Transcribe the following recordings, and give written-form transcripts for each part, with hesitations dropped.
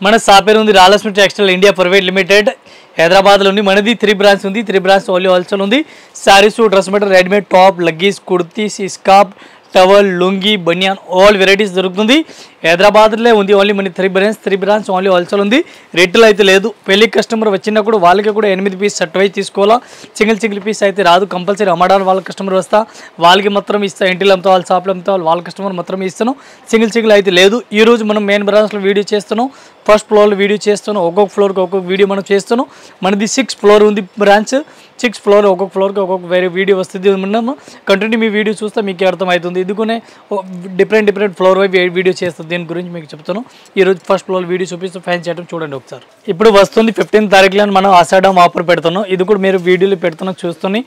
మన షాప్ పేరు ఉంది Rayalaseema textile India private limited, హైదరాబాద్లో ఉంది. మనది 3 బ్రాంచ్ ఉంది. 3 బ్రాంచ్ ఓన్లీ హోల్సేల్ ఉంది. Saris, dress material, readymade top, leggings, kurtis, scarf, towel, lungi, banian all varieties దొరుకుతుంది. హైదరాబాద్లో ఉంది ఓన్లీ మన 3 బ్రాంచ్ ఓన్లీ హోల్సేల్ ఉంది. రేట్లు అయితే లేదు. పెళ్లి కస్టమర్ వచ్చినప్పుడు వాళ్ళకి కూడా 8 పీస్ సెట్ వైజ్ తీసుకోవాలా. సింగిల్ పీస్ అయితే రాదు. కంపల్సరీ అమ్మడానికి వాళ్ళ కస్టమర్ వస్తా వాళ్ళకి మాత్రం ఇస్తా. ఇంటిలో అమ్ముతా వాళ్ళ షాప్లో అమ్ముతా వాళ్ళ కస్టమర్ మాత్రం ఇస్తాను. సింగిల్ అయితే లేదు. ఈరోజు మనం మెయిన్ బ్రాంచ్లో వీడియో చేస్తున్నాం. ఫస్ట్ ఫ్లోర్లో వీడియో చేస్తున్నాం. ఒక్కొక్క ఫ్లోర్కి ఒక్కొక్క వీడియో మనం చేస్తున్నాం. మనది 6 ఫ్లోర్ ఉంది బ్రాంచ్. 6 ఫ్లోర్ ఒక్కొక్క ఫ్లోర్కి ఒక్కొక్క వేరే వీడియో వస్తుంది. మనం కంటిన్యూ మీ వీడియో చూస్తే మీకు అర్థమవుతుంది. ఎందుకనే డిఫరెంట్ ఫ్లోర్ వైపు వీడియో చేస్తుంది. దీని గురించి మీకు చెప్తాను. ఈరోజు ఫస్ట్ ఫ్లోర్ వీడియో చూపిస్తూ ఫ్యాన్సీ ఐటమ్ చూడండి ఒకసారి. ఇప్పుడు వస్తుంది 15th తారీఖులో మనం ఆషాఢం ఆఫర్ పెడుతున్నాం. ఇది కూడా మీరు వీడియోలో పెడుతున్నాం చూస్తుంది.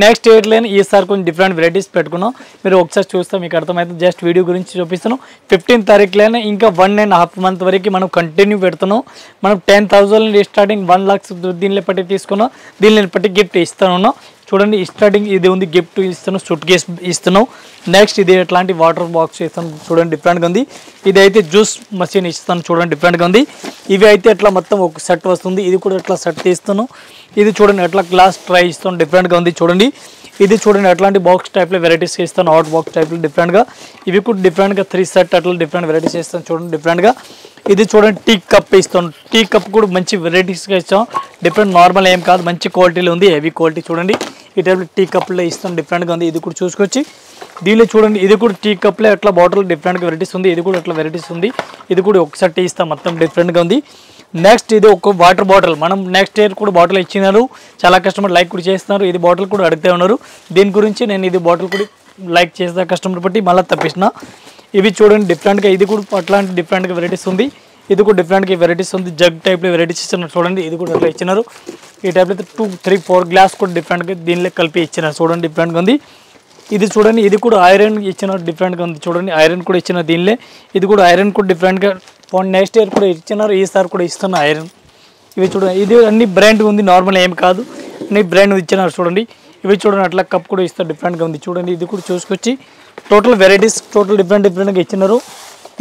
నెక్స్ట్ ఇయర్లో ఈసారి కొంచెం డిఫరెంట్ వెరైటీస్ పెట్టుకున్నాం. మీరు ఒకసారి చూస్తే మీకు అర్థమవుతుంది. జస్ట్ వీడియో గురించి చూపిస్తున్నాం. 15th తారీఖులోనే ఇంకా 1.5 month వరకు మనం కంటిన్యూ పెడుతున్నాం. మనం 10,000 స్టార్టింగ్ 1 lakhs దీనిలో పట్టి తీసుకున్నాం. దీనిలో పట్టి గిఫ్ట్ ఇస్తున్నాం. చూడండి స్టార్టింగ్ ఇది ఉంది. గిఫ్ట్ ఇస్తున్నాం. సూట్ కేస్ ఇస్తున్నాం. నెక్స్ట్ ఇది ఎట్లాంటి వాటర్ బాక్స్ ఇస్తాను. చూడండి డిఫరెంట్గా ఉంది. ఇది అయితే జ్యూస్ మషిన్ ఇస్తాను. చూడండి డిఫరెంట్గా ఉంది. ఇవి అయితే ఎట్లా మొత్తం ఒక సెట్ వస్తుంది. ఇది కూడా ఎట్లా సెట్ ఇస్తాను. ఇది చూడండి ఎట్లా గ్లాస్ ట్రై ఇస్తాను. డిఫరెంట్గా ఉంది. చూడండి ఇది చూడండి ఎట్లాంటి బాక్స్ టైప్లో వెరైటీస్ ఇస్తాను. హాట్ బాక్స్ టైప్లో డిఫరెంట్గా. ఇవి కూడా డిఫరెంట్గా 3 సెట్ అట్లా డిఫరెంట్ వెరైటీస్ ఇస్తాను. చూడండి డిఫరెంట్గా. ఇది చూడండి టీ కప్ ఇస్తాను. టీ కప్ కూడా మంచి వెరైటీస్గా ఇస్తాం. డిఫరెంట్ నార్మల్ ఏం కాదు. మంచి క్వాలిటీలో ఉంది. Heavy quality. చూడండి ఈ టైప్లో టీ కప్లో ఇస్తాను. డిఫరెంట్గా ఉంది. ఇది కూడా చూసుకొచ్చి దీనిలో చూడండి ఇది కూడా టీ కప్లో ఎట్లా బాటిల్ డిఫరెంట్గా వెరైటీస్ ఉంది. ఇది కూడా ఎట్లా వెరైటీస్ ఉంది. ఇది కూడా ఒకసారి టీ ఇస్తాం. మొత్తం డిఫరెంట్గా ఉంది. నెక్స్ట్ ఇది ఒక వాటర్ బాటిల్. మనం నెక్స్ట్ ఇయర్ కూడా బాటిల్ ఇచ్చినారు. చాలా కస్టమర్ లైక్ కూడా చేస్తున్నారు. ఇది బాటిల్ కూడా అడుగుతూ ఉన్నారు. దీని గురించి నేను ఇది బాటిల్ కూడా లైక్ చేస్తా కస్టమర్ బట్టి మళ్ళీ తప్పించిన. ఇవి చూడండి డిఫరెంట్గా. ఇది కూడా అట్లాంటి డిఫరెంట్గా వెరైటీస్ ఉంది. ఇది కూడా డిఫరెంట్గా వెరైటీస్ ఉంది. జగ్ టైప్లో వెరైటీస్ ఇస్తున్నారు. చూడండి ఇది కూడా అట్లా ఇచ్చినారు. ఈ టైప్లో 2, 3, 4 గ్లాస్ కూడా డిఫరెంట్గా దీనిలో కలిపి ఇచ్చినారు. చూడండి డిఫరెంట్గా ఉంది. ఇది చూడండి ఇది కూడా ఐరన్ ఇచ్చిన డిఫరెంట్గా ఉంది. చూడండి ఐరన్ కూడా ఇచ్చిన దీనిలో. ఇది కూడా ఐరన్ కూడా డిఫరెంట్గా నెక్స్ట్ ఇయర్ కూడా ఇచ్చినారు. ఈసారి కూడా ఇస్తున్న ఐరన్. ఇవి చూడండి ఇది అన్ని బ్రాండ్ ఉంది. నార్మల్ ఏం కాదు. అన్ని బ్రాండ్ ఇచ్చినారు. చూడండి ఇవి చూడండి అట్లా కప్ కూడా ఇస్తారు. డిఫరెంట్గా ఉంది. చూడండి ఇది కూడా చూసుకొచ్చి టోటల్ వెరైటీస్ టోటల్ డిఫరెంట్గా ఇచ్చినారు.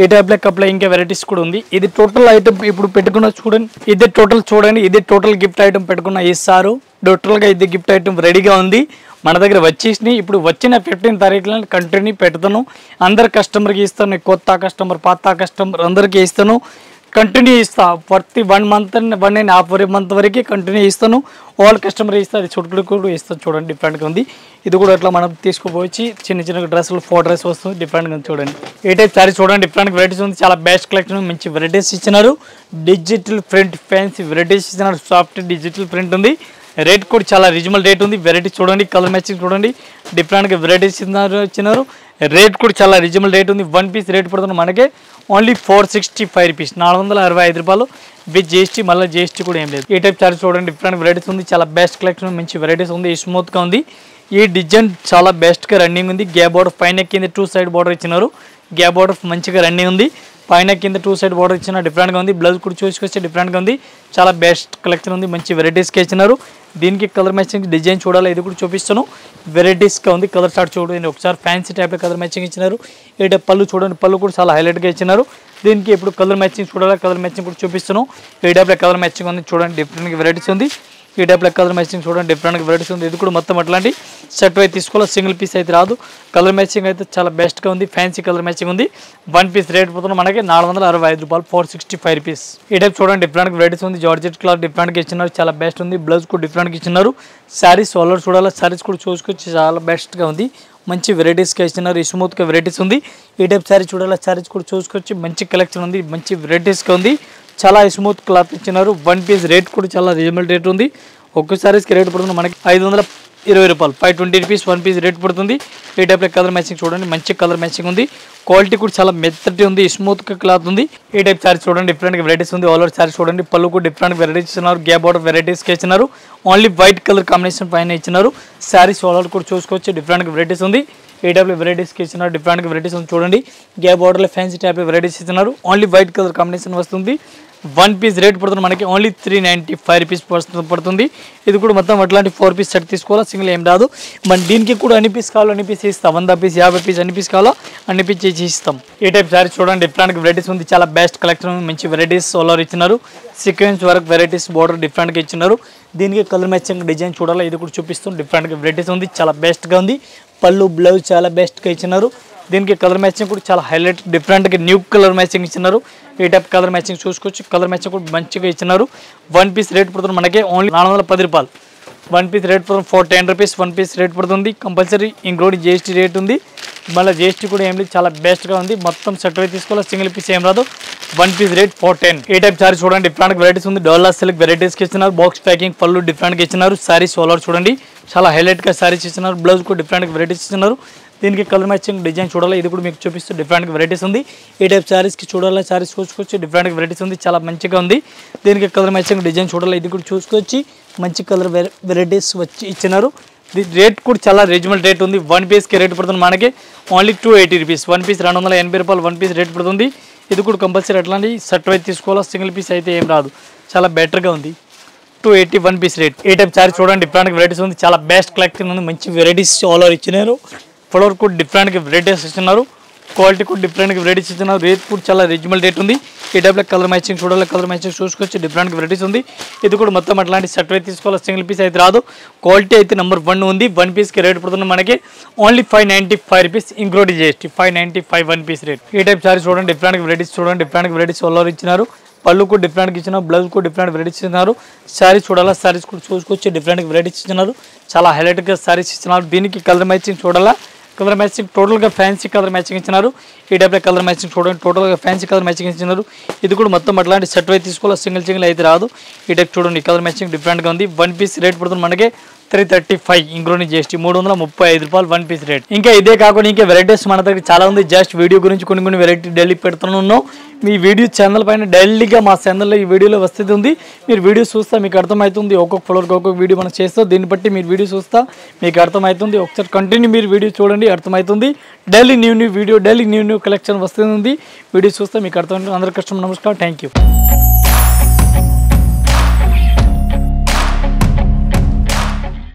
ఈ టైప్లో కప్లో ఇంకా వెరైటీస్ కూడా ఉంది. ఇది టోటల్ ఐటమ్ ఇప్పుడు పెట్టుకున్న చూడండి. ఇది టోటల్ చూడండి. ఇది టోటల్ గిఫ్ట్ ఐటమ్ పెట్టుకున్న ఇస్తారు. టోటల్గా ఇది గిఫ్ట్ ఐటమ్ రెడీగా ఉంది. మన దగ్గర వచ్చేసినాయి. ఇప్పుడు వచ్చిన 15th తారీఖులో కంటిన్యూ పెడతాను. అందరు కస్టమర్కి ఇస్తాను. కొత్త కస్టమర్ పాత కస్టమర్ అందరికీ ఇస్తాను. కంటిన్యూ ఇస్తా. ప్రతి 1 month 1.5 month వరకు కంటిన్యూ ఇస్తాను. ఆల్ కస్టమర్ ఇస్తారు. చుట్టుకు కూడా ఇస్తాను. చూడండి డిఫరెంట్గా ఉంది. ఇది కూడా అట్లా మనం తీసుకుపోయి చిన్న డ్రెస్సులు 4 డ్రెస్ వస్తుంది. డిఫరెంట్గా ఉంది. చూడండి ఏ టైప్ సారీ చూడండి డిఫరెంట్ వెరైటీస్ ఉంది. చాలా బెస్ట్ కలెక్షన్. మంచి వెరైటీస్ ఇచ్చినారు. డిజిటల్ ప్రింట్ ఫ్యాన్సీ వెరైటీస్ ఇచ్చినారు. సాఫ్ట్ డిజిటల్ ప్రింట్ ఉంది. రేట్ కూడా చాలా రీజనబుల్ రేట్ ఉంది. వెరైటీస్ చూడండి కలర్ మ్యాచింగ్ చూడండి డిఫరెంట్గా వెరైటీస్ ఇచ్చినారు. రేట్ కూడా చాలా రీజనబుల్ రేట్ ఉంది. 1 పీస్ రేట్ పడుతుంది మనకి ఓన్లీ 465 రూపీస్. 465 రూపాయలు విత్ జిఎస్టీ. మళ్ళీ జిఎస్టీ కూడా ఏం లేదు. ఈ టైప్ చార్జ్ చూడండి డిఫరెంట్ వెరైటీస్ ఉంది. చాలా బెస్ట్ కలెక్షన్. మంచి వెరైటీస్ ఉంది. స్మూత్గా ఉంది. ఈ డిజైన్ చాలా బెస్ట్గా రన్నింగ్ ఉంది. గ్యాప్ బార్డర్ పైన కింద 2 side బార్డర్ ఇచ్చినారు. గ్యాప్ బార్డర్ మంచిగా రన్నింగ్ ఉంది. పైన కింద 2 side బార్డర్ ఇచ్చిన డిఫరెంట్గా ఉంది. బ్లౌజ్ కూడా చూసుకొస్తే డిఫరెంట్గా ఉంది. చాలా బెస్ట్ కలెక్షన్ ఉంది. మంచి వెరైటీస్కి ఇచ్చినారు. దీనికి కలర్ మ్యాచింగ్ డిజైన్ చూడాలి. ఇది కూడా చూపిస్తాను. వెరైటీస్గా ఉంది. కలర్ చార్ట్ చూడండి ఒకసారి. ఫ్యాన్సీ టైప్లో కలర్ మ్యాచింగ్ ఇచ్చినారు. ఈ టైప్ పళ్ళు చూడండి. పళ్ళు కూడా చాలా హైలైట్గా ఇచ్చినారు. దీనికి ఇప్పుడు కలర్ మ్యాచింగ్ చూడాలి. కలర్ మ్యాచింగ్ కూడా చూపిస్తాను. ఈ టైప్లో కలర్ మ్యాచింగ్ ఉంది. చూడండి డిఫరెంట్గా వెరైటీస్ ఉంది. ఈ టైప్లో కలర్ మ్యాచింగ్ చూడండి డిఫరెంట్గా వెరైటీస్ ఉంది. ఇది కూడా మొత్తం అట్లాంటి సెట్ అయితే తీసుకోవాలి. సింగిల్ పీస్ అయితే రాదు. కలర్ మ్యాచింగ్ అయితే చాలా బెస్ట్గా ఉంది. ఫ్యాన్సీ కలర్ మ్యాచింగ్ ఉంది. 1 పీస్ రేట్ పోతున్నా మనకి 465 రూపాయలు. 465 రూపీస్. ఈ టైప్ చూడండి డిఫరెంట్గా వెరైటీస్ ఉంది. జార్జెట్ క్లాత్ డిఫరెంట్గా ఇచ్చినారు. చాలా బెస్ట్ ఉంది. బ్లౌజ్ కూడా డిఫరెంట్గా ఇచ్చినారు. శారీస్ ఆల్రెడీ చూడాలి. శారీస్ కూడా చూసుకొచ్చి చాలా బెస్ట్గా ఉంది. మంచి వెరైటీస్గా ఇచ్చినారు. స్మూత్గా వెరైటీస్ ఉంది. ఈ టైప్ శారీ చూడాలి. శారీస్ కూడా చూసుకొచ్చి మంచి కలెక్షన్ ఉంది. మంచి వెరైటీస్గా ఉంది. చాలా స్మూత్ క్లాత్ ఇచ్చినారు. 1 పీస్ రేట్ కూడా చాలా రీజనబుల్ రేట్ ఉంది. ఒక్క సారీస్కి రేట్ పడుతుంది మనకి 520 రూపాయలు. 520 రూపీస్ 1 పీస్ రేట్ పడుతుంది. ఈ టైప్లో కలర్ మ్యాచింగ్ చూడండి. మంచి కలర్ మ్యాచింగ్ ఉంది. క్వాలిటీ కూడా చాలా మెత్తటి ఉంది. స్మూత్గా క్లాత్ ఉంది. ఈ టైప్ సారీ చూడండి డిఫరెంట్గా వెరైటీస్ ఉంది. ఆల్ ఓవర్ సారీ చూడండి. పళ్ళు కూడా డిఫరెంట్ వెరైటీస్ ఇచ్చినారు. గ్యాప్ బార్డర్ వెరైటీస్కి ఇచ్చినారు. ఓన్లీ వైట్ కలర్ కాంబినేషన్ పైన ఇచ్చినారు. శారీస్ ఆల్ ఓవర్ కూడా చూసుకోవచ్చు. డిఫరెంట్గా వెరైటీస్ ఉంది. ఈ టైప్లో వెరైటీస్కి ఇచ్చినారు. డిఫరెంట్గా వెరైటీస్ ఉంది. చూడండి గ్యాప్ బార్డర్లో ఫ్యాన్సీ టైప్లో వెరైటీస్ ఇచ్చినారు. ఓన్లీ వైట్ కలర్ కాంబినేషన్ వస్తుంది. వన్ పీస్ రేట్ పడుతుంది మనకి ఓన్లీ 395 రూపీస్ పడుతుంది. ఇది కూడా మొత్తం అట్లాంటి 4 పీస్ సెట్ తీసుకోవాలా, సింగిల్ ఏం రాదు. మన దీనికి కూడా అన్ని పీస్ కావాలో అన్ని పీస్ ఇస్తాం, 100 పీస్ 50 పీస్ అన్ని పీస్ కావాలో అన్ని పీస్ చేసి ఇస్తాం. ఈ టైప్ సారీ చూడండి, డిఫరెంట్ వెరైటీస్ ఉంది, చాలా బెస్ట్ కలెక్షన్, మంచి వెరైటీస్ ఓవర్ ఇచ్చినారు. సీక్వెన్స్ వర్క్ వెరైటీస్ బోర్డర్ డిఫరెంట్గా ఇచ్చినారు. దీనికి కలర్ మ్యాచింగ్ డిజైన్ చూడాలి, ఇది కూడా చూపిస్తుంది. డిఫరెంట్గా వెరైటీస్ ఉంది, చాలా బెస్ట్గా ఉంది. పళ్ళు బ్లౌజ్ చాలా బెస్ట్గా ఇచ్చినారు. దీనికి కలర్ మ్యాచింగ్ కూడా చాలా హైలైట్ డిఫరెంట్గా న్యూ కలర్ మ్యాచింగ్ ఇచ్చినారు. ఈ టైప్ కలర్ మ్యాచింగ్ చూసుకోవచ్చు, కలర్ మ్యాచింగ్ కూడా మంచిగా ఇచ్చినారు. వన్ పీస్ రేట్ పడుతుంది మనకి ఓన్లీ 410 రూపాయలు. వన్ పీస్ రేట్ పడుతుంది 410 రూపీస్ వన్ పీస్ రేట్ పడుతుంది. కంపల్సరీ ఇంక్లూడింగ్ జిఎస్టీ రేట్ ఉంది, మళ్ళీ జిఎస్టీ కూడా ఏం లేదు, చాలా బెస్ట్గా ఉంది. మొత్తం సెట్ అయితే తీసుకోవాలి, సింగిల్ పీస్ ఏం రాదు. One piece rate 410. ఈ టైప్ సారీ చూడండి, డిఫరెంట్ వెరైటీస్ ఉంది. డోలా సిల్క్ వెరైటీస్కి ఇచ్చినారు. బాక్స్ ప్యాకింగ్ పళ్ళు డిఫరెంట్గా ఇచ్చినారు. సారీస్ ఓవర్ చూడండి, చాలా హైలైట్గా సారీస్ ఇచ్చినారు. బ్లౌజ్ కూడా డిఫరెంట్ వెరైటీస్ ఇచ్చినారు. దీనికి కలర్ మ్యాచింగ్ డిజైన్ చూడాలి, ఇది కూడా మీకు చూపిస్తూ డిఫరెంట్ వెరైటీస్ ఉంది. ఈ టైప్ సారీస్కి చూడాలి, సారీస్ చూసుకోవచ్చు, డిఫరెంట్ వెరైటీస్ ఉంది, చాలా మంచిగా ఉంది. దీనికి కలర్ మ్యాచింగ్ డిజైన్ చూడాలి, ఇది కూడా చూసుకోవచ్చు, మంచి కలర్ వెరైటీస్ వచ్చి ఇచ్చినారు. రేట్ కూడా చాలా రీజనబుల్ రేట్ ఉంది. వన్ పీస్కి రేట్ పడుతుంది మనకి ఓన్లీ 280 రూపీస్. వన్ పీస్ 280 రూపాయలు వన్ పీస్ రేట్ పడుతుంది. ఇది కూడా కంపల్సరీ అట్లాంటి సెట్ అయితే తీసుకోవాలా, సింగిల్ పీస్ అయితే ఏం రాదు, చాలా బెటర్గా ఉంది. 280 వన్ పీస్ రేట్. ఈ టైప్ సారీ చూడండి, డిఫరెంట్ వెరైటీస్ ఉంది, చాలా బెస్ట్ కలెక్షన్ ఉంది, మంచి వెరైటీస్ ఆల్ ఓవర్ ఇచ్చినారు. ఫ్లవర్ కూడా డిఫరెంట్గా వెరైటీస్ ఇస్తున్నారు. క్వాలిటీ కూడా డిఫరెంట్గా వెరైటీస్ ఇస్తున్నారు. రేట్ కూడా చాలా రీజనబుల్ రేట్ ఉంది. ఈ టైప్లో కలర్ మ్యాచింగ్ చూడాలి, కలర్ మ్యాచింగ్ చూసుకోవచ్చు, డిఫరెంట్ వెరైటీస్ ఉంది. ఇది కూడా మొత్తం అట్లాంటి సెట్ అయితే తీసుకోవాలి, సింగిల్ పీస్ అయితే రాదు. క్వాలిటీ అయితే నెంబర్ 1 ఉంది. వన్ పీస్కి రేట్ పడుతుంది మనకి only 595 rupees including GST. 595 one piece rate. ఈ టైప్ సారీ చూడండి, డిఫరెంట్ వెరైటీస్ చూడండి, డిఫరెంట్ వెరైటీస్ ఆల్ ఓవర్ ఇచ్చినారు. పళ్ళు కూడా డిఫరెంట్గా ఇచ్చినారు, బ్లౌజ్ కూడా డిఫరెంట్ వెరైటీస్ ఇచ్చినారు. శారీస్ చూడాలా, శారీస్ కూడా చూసుకోవచ్చు, డిఫరెంట్ వెరైటీస్ ఇచ్చినారు, చాలా హైలైట్గా శారీస్ ఇచ్చినారు. దీనికి కలర్ మ్యాచింగ్ చూడాలా, కలర్ మ్యాచింగ్ టోటల్గా ఫ్యాన్సీ కలర్ మ్యాచింగ్ ఇచ్చినారు. ఈ టైప్లో కలర్ మ్యాచింగ్ చూడండి, టోటల్గా ఫ్యాన్సీ కలర్ మ్యాచింగ్ ఇచ్చినారు. ఇది కూడా మొత్తం అట్లాంటి సెట్ అయితే తీసుకోవాలి, సింగిల్ అయితే రాదు. ఈ టైప్ చూడండి, కలర్ మ్యాచింగ్ డిఫరెంట్గా ఉంది. వన్ పీస్ రేట్ పడుతుంది మనకి 335 ఇంక్లూడింగ్ జిఎస్టీ. 335 రూపాయలు వన్ పీస్ రేట్. ఇంకా ఇదే కాకుండా ఇంకా వెరైటీస్ మన దగ్గర చాలా ఉంది. జస్ట్ వీడియో గురించి కొన్ని వెరైటీ డైలీ పెడుతున్నాం. మీ వీడియో ఛానల్ పైన డైలీగా మా ఛానల్లో ఈ వీడియోలో వస్తుంది ఉంది. మీరు వీడియో చూస్తా మీకు అర్థమవుతుంది, ఒక్కొక్క ఫ్లోర్కి ఒక్కొక్క వీడియో మనం చేస్తాం. దీన్ని బట్టి మీరు వీడియో చూస్తా మీకు అర్థమవుతుంది. ఒకసారి కంటిన్యూ మీరు వీడియో చూడండి, అర్థమవుతుంది. Daily new video, daily new collection వస్తుంది. వీడియో చూస్తే మీకు అర్థమవుతుంది. అందరి కస్టమర్ నమస్కారం, థ్యాంక్ యూ.